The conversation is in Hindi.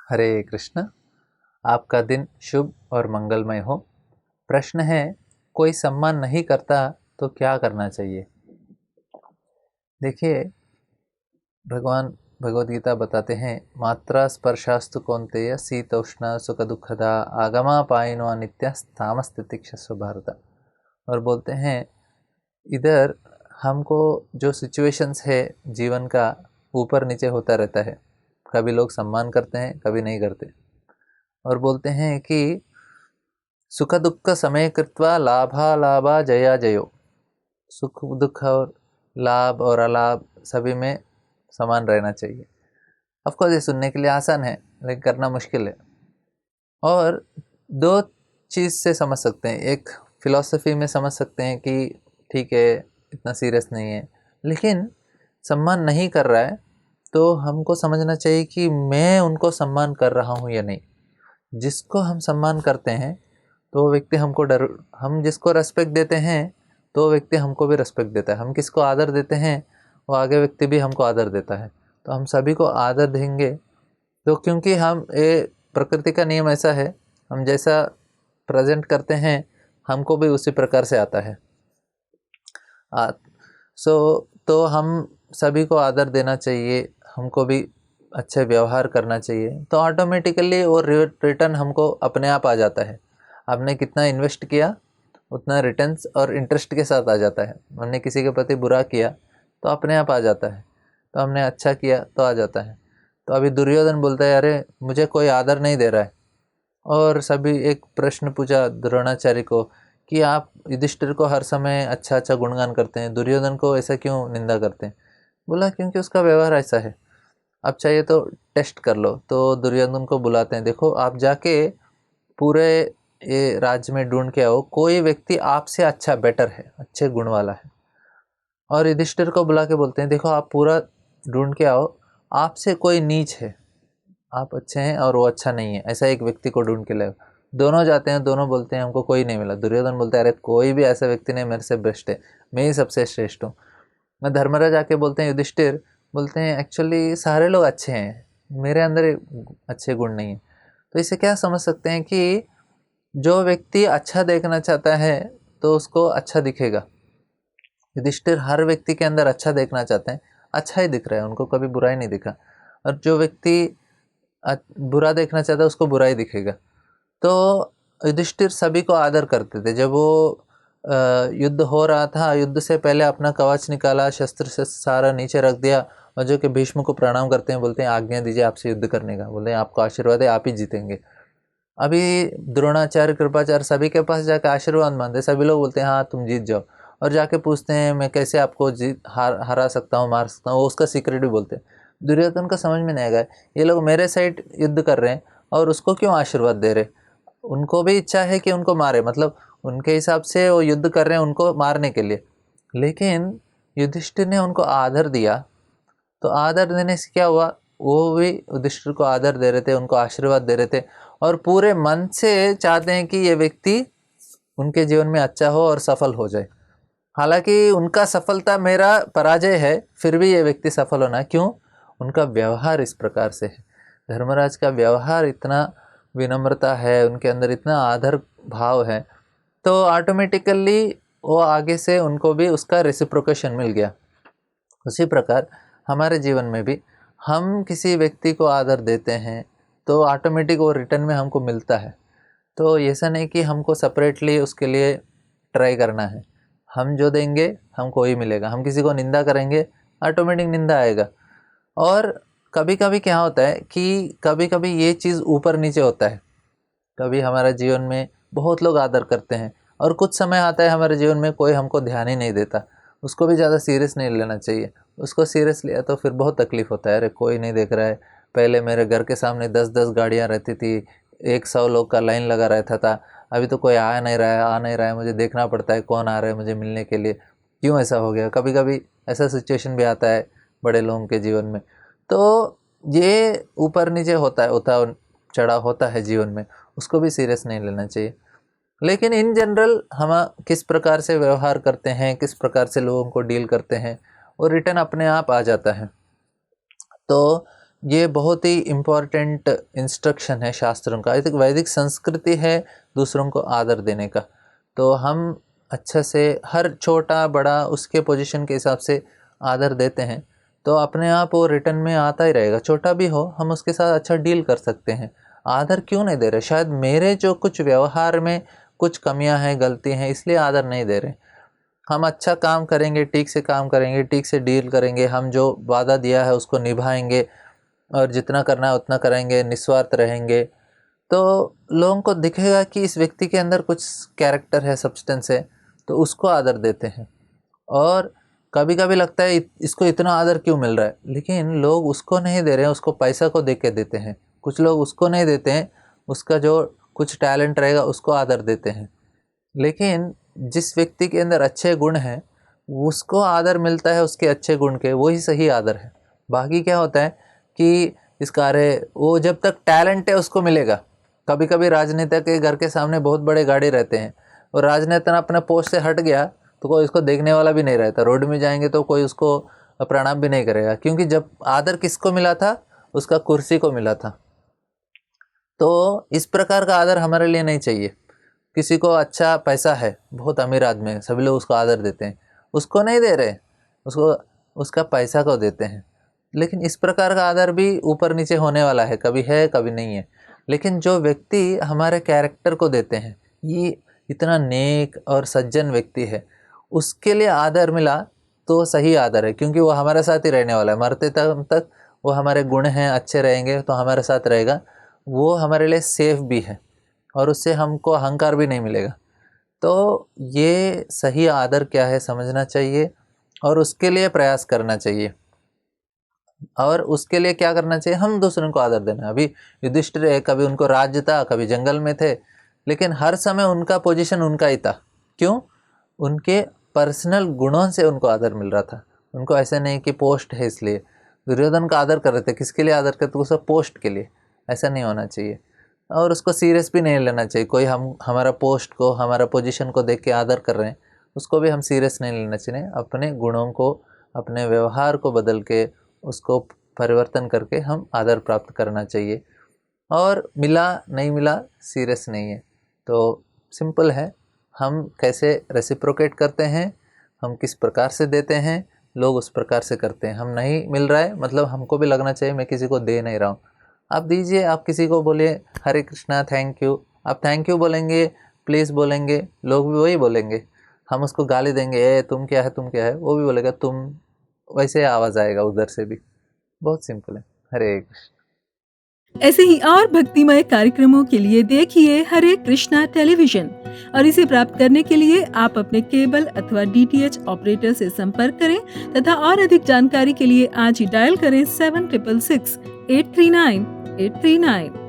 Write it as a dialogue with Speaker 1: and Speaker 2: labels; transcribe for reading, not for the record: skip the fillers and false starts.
Speaker 1: हरे कृष्ण। आपका दिन शुभ और मंगलमय हो। प्रश्न है, कोई सम्मान नहीं करता तो क्या करना चाहिए। देखिए, भगवान भगवद गीता बताते हैं, मात्रा स्पर्शास्तु कौन्तेय शीतोष्ण सुख दुखदा आगमा पायिनो नित्य तामस्तितिक्षस्व भारत। और बोलते हैं, इधर हमको जो सिचुएशंस है जीवन का ऊपर नीचे होता रहता है। कभी लोग सम्मान करते हैं, कभी नहीं करते। और बोलते हैं कि सुख दुख समय कृत्वा लाभा लाभा जया जयो। सुख दुख और लाभ और अलाभ सभी में समान रहना चाहिए। ऑफकोर्स ये सुनने के लिए आसान है, लेकिन करना मुश्किल है। और दो चीज़ से समझ सकते हैं। एक फिलॉसफी में समझ सकते हैं कि ठीक है, इतना सीरियस नहीं है, लेकिन सम्मान नहीं कर रहा है तो हमको समझना चाहिए कि मैं उनको सम्मान कर रहा हूँ या नहीं। जिसको हम सम्मान करते हैं तो वो व्यक्ति हमको हम जिसको रेस्पेक्ट देते हैं तो वो व्यक्ति हमको भी रेस्पेक्ट देता है। हम किसको आदर देते हैं वो आगे व्यक्ति भी हमको आदर देता है। तो हम सभी को आदर देंगे तो, क्योंकि हम ये प्रकृति का नियम ऐसा है, हम जैसा प्रेजेंट करते हैं हमको भी उसी प्रकार से आता है। तो हम सभी को आदर देना चाहिए, हमको भी अच्छे व्यवहार करना चाहिए, तो ऑटोमेटिकली वो रिटर्न हमको अपने आप आ जाता है। आपने कितना इन्वेस्ट किया उतना रिटर्न्स और इंटरेस्ट के साथ आ जाता है। हमने किसी के प्रति बुरा किया तो अपने आप आ जाता है, तो हमने अच्छा किया तो आ जाता है। तो अभी दुर्योधन बोलता है, अरे मुझे कोई आदर नहीं दे रहा है। और सभी एक प्रश्न पूछा द्रोणाचार्य को कि आप युधिष्ठिर को हर समय अच्छा अच्छा गुणगान करते हैं, दुर्योधन को ऐसा क्यों निंदा करते हैं। बोला, क्योंकि उसका व्यवहार ऐसा है। अब चाहिए तो टेस्ट कर लो। तो दुर्योधन को बुलाते हैं, देखो आप जाके पूरे ये राज्य में ढूंढ के आओ, कोई व्यक्ति आपसे अच्छा बेटर है, अच्छे गुण वाला है। और युधिष्ठिर को बुला के बोलते हैं, देखो आप पूरा ढूंढ के आओ, आपसे कोई नीच है, आप अच्छे हैं और वो अच्छा नहीं है, ऐसा एक व्यक्ति को ढूंढ के लाओ। दोनों जाते हैं, दोनों बोलते हैं हमको कोई नहीं मिला। दुर्योधन बोलता है, अरे कोई भी ऐसा व्यक्ति नहीं, मेरे से बेस्ट है, मैं ही सबसे श्रेष्ठ हूँ। मैं धर्मराज आके बोलते हैं, युधिष्ठिर बोलते हैं एक्चुअली सारे लोग अच्छे हैं, मेरे अंदर अच्छे गुण नहीं है। तो इसे क्या समझ सकते हैं कि जो व्यक्ति अच्छा देखना चाहता है तो उसको अच्छा दिखेगा। युधिष्ठिर हर व्यक्ति के अंदर अच्छा देखना चाहते हैं, अच्छा ही दिख रहा है, उनको कभी बुराई नहीं दिखा। और जो व्यक्ति बुरा देखना चाहता है उसको बुरा ही दिखेगा। तो युधिष्ठिर सभी को आदर करते थे। जब वो युद्ध हो रहा था, युद्ध से पहले अपना कवच निकाला, शस्त्र से सारा नीचे रख दिया और जो कि भीष्म को प्रणाम करते हैं, बोलते हैं आज्ञा दीजिए आपसे युद्ध करने का। बोलते हैं आपको आशीर्वाद है, आप ही जीतेंगे। अभी द्रोणाचार्य कृपाचार्य सभी के पास जाकर आशीर्वाद मांगते, सभी लोग बोलते हैं हाँ तुम जीत जाओ। और जाके पूछते हैं मैं कैसे आपको हरा सकता हूँ, मार सकता हूँ, वो उसका सीक्रेट भी बोलते हैं। दुर्योधन को समझ में नहीं आएगा, ये लोग मेरे साइड युद्ध कर रहे हैं और उसको क्यों आशीर्वाद दे रहे। उनको भी इच्छा है कि उनको मारे, मतलब उनके हिसाब से वो युद्ध कर रहे हैं उनको मारने के लिए। लेकिन युधिष्ठिर ने उनको आदर दिया, तो आदर देने से क्या हुआ, वो भी युधिष्ठिर को आदर दे रहे थे, उनको आशीर्वाद दे रहे थे और पूरे मन से चाहते हैं कि ये व्यक्ति उनके जीवन में अच्छा हो और सफल हो जाए। हालांकि उनका सफलता मेरा पराजय है, फिर भी ये व्यक्ति सफल होना, क्यों, उनका व्यवहार इस प्रकार से है। धर्मराज का व्यवहार इतना विनम्रता है, उनके अंदर इतना आदर भाव है, तो ऑटोमेटिकली वो आगे से उनको भी उसका रेसिप्रोकेशन मिल गया। उसी प्रकार हमारे जीवन में भी हम किसी व्यक्ति को आदर देते हैं तो ऑटोमेटिक वो रिटर्न में हमको मिलता है। तो ऐसा नहीं कि हमको सेपरेटली उसके लिए ट्राई करना है। हम जो देंगे हमको वही मिलेगा। हम किसी को निंदा करेंगे, ऑटोमेटिक निंदा आएगा। और कभी कभी क्या होता है कि कभी कभी ये चीज़ ऊपर नीचे होता है। कभी हमारे जीवन में बहुत लोग आदर करते हैं और कुछ समय आता है हमारे जीवन में कोई हमको ध्यान ही नहीं देता। उसको भी ज़्यादा सीरियस नहीं लेना चाहिए। उसको सीरियस लिया तो फिर बहुत तकलीफ़ होता है, अरे कोई नहीं देख रहा है। पहले मेरे घर के सामने 10-10 गाड़ियाँ रहती थी, 100 लोग का लाइन लगा रहता था, अभी तो कोई आ नहीं रहा है, मुझे देखना पड़ता है कौन आ रहा है मुझे मिलने के लिए। क्यों ऐसा हो गया। कभी कभी ऐसा सिचुएशन भी आता है बड़े लोगों के जीवन में। तो ये ऊपर नीचे होता है, उतार चढ़ा होता है जीवन में, उसको भी सीरियस नहीं लेना चाहिए। लेकिन इन जनरल हम किस प्रकार से व्यवहार करते हैं, किस प्रकार से लोगों को डील करते हैं, वो रिटर्न अपने आप आ जाता है। तो ये बहुत ही इम्पोर्टेंट इंस्ट्रक्शन है शास्त्रों का। एक वैदिक संस्कृति है दूसरों को आदर देने का। तो हम अच्छे से हर छोटा बड़ा उसके पोजीशन के हिसाब से आदर देते हैं तो अपने आप वो रिटर्न में आता ही रहेगा। छोटा भी हो हम उसके साथ अच्छा डील कर सकते हैं। आदर क्यों नहीं दे रहे? शायद मेरे जो कुछ व्यवहार में कुछ कमियां हैं, गलती हैं, इसलिए आदर नहीं दे रहे। हम अच्छा काम करेंगे, ठीक से काम करेंगे, ठीक से डील करेंगे, हम जो वादा दिया है उसको निभाएंगे और जितना करना है उतना करेंगे, निस्वार्थ रहेंगे, तो लोगों को दिखेगा कि इस व्यक्ति के अंदर कुछ कैरेक्टर है, सब्सटेंस है, तो उसको आदर देते हैं। और कभी कभी लगता है इसको इतना आदर क्यों मिल रहा है, लेकिन लोग उसको नहीं दे रहे हैं, उसको पैसा को दे के देते हैं। कुछ लोग उसको नहीं देते हैं, उसका जो कुछ टैलेंट रहेगा उसको आदर देते हैं। लेकिन जिस व्यक्ति के अंदर अच्छे गुण हैं उसको आदर मिलता है, उसके अच्छे गुण के, वही सही आदर है। बाकी क्या होता है कि इसका अरे वो जब तक टैलेंट है उसको मिलेगा। कभी कभी राजनेता के घर के सामने बहुत बड़े गाड़ी रहते हैं और राजनेता अपना पोस्ट से हट गया तो कोई उसको देखने वाला भी नहीं रहता। रोड में जाएंगे तो कोई उसको प्रणाम भी नहीं करेगा, क्योंकि जब आदर किसको मिला था? उसका कुर्सी को मिला था। तो इस प्रकार का आदर हमारे लिए नहीं चाहिए। किसी को अच्छा पैसा है, बहुत अमीर आदमी है, सभी लोग उसको आदर देते हैं, उसको नहीं दे रहे, उसको उसका पैसा को देते हैं। लेकिन इस प्रकार का आदर भी ऊपर नीचे होने वाला है, कभी है कभी नहीं है। लेकिन जो व्यक्ति हमारे कैरेक्टर को देते हैं, ये इतना नेक और सज्जन व्यक्ति है, उसके लिए आदर मिला तो सही आदर है, क्योंकि वो हमारे साथ ही रहने वाला है। मरते तक वो हमारे गुण हैं अच्छे रहेंगे तो हमारे साथ रहेगा, वो हमारे लिए सेफ भी है और उससे हमको अहंकार भी नहीं मिलेगा। तो ये सही आदर क्या है समझना चाहिए और उसके लिए प्रयास करना चाहिए। और उसके लिए क्या करना चाहिए? हम दूसरों को आदर देना। अभी युधिष्ठिर है, कभी उनको राज्य था, कभी जंगल में थे, लेकिन हर समय उनका पोजीशन उनका ही था। क्यों? उनके पर्सनल गुणों से उनको आदर मिल रहा था। उनको ऐसे नहीं कि पोस्ट है इसलिए। दुर्योधन का आदर कर रहे थे, किसके लिए आदर करते? उसका पोस्ट के लिए। ऐसा नहीं होना चाहिए और उसको सीरियस भी नहीं लेना चाहिए। कोई हमारा पोस्ट को, हमारा पोजीशन को देख के आदर कर रहे हैं, उसको भी हम सीरियस नहीं लेना चाहिए। अपने गुणों को, अपने व्यवहार को बदल के, उसको परिवर्तन करके हम आदर प्राप्त करना चाहिए। और मिला नहीं मिला सीरियस नहीं है। तो सिंपल है, हम कैसे रेसिप्रोकेट करते हैं, हम किस प्रकार से देते हैं, लोग उस प्रकार से करते हैं। हम नहीं मिल रहा है मतलब हमको भी लगना चाहिए मैं किसी को दे नहीं रहा हूँ। आप दीजिए, आप किसी को बोलिए हरे कृष्णा, थैंक यू। आप थैंक यू बोलेंगे, प्लीज़ बोलेंगे, लोग भी वही बोलेंगे। हम उसको गाली देंगे, ए तुम क्या है, तुम क्या है, वो भी बोलेगा तुम, वैसे आवाज़ आएगा उधर से भी। बहुत सिंपल है। हरे कृष्ण।
Speaker 2: ऐसे ही और भक्तिमय कार्यक्रमों के लिए देखिए हरे कृष्णा टेलीविजन और इसे प्राप्त करने के लिए आप अपने केबल अथवा DTH ऑपरेटर से संपर्क करें तथा और अधिक जानकारी के लिए आज ही डायल करें 7666 839 839।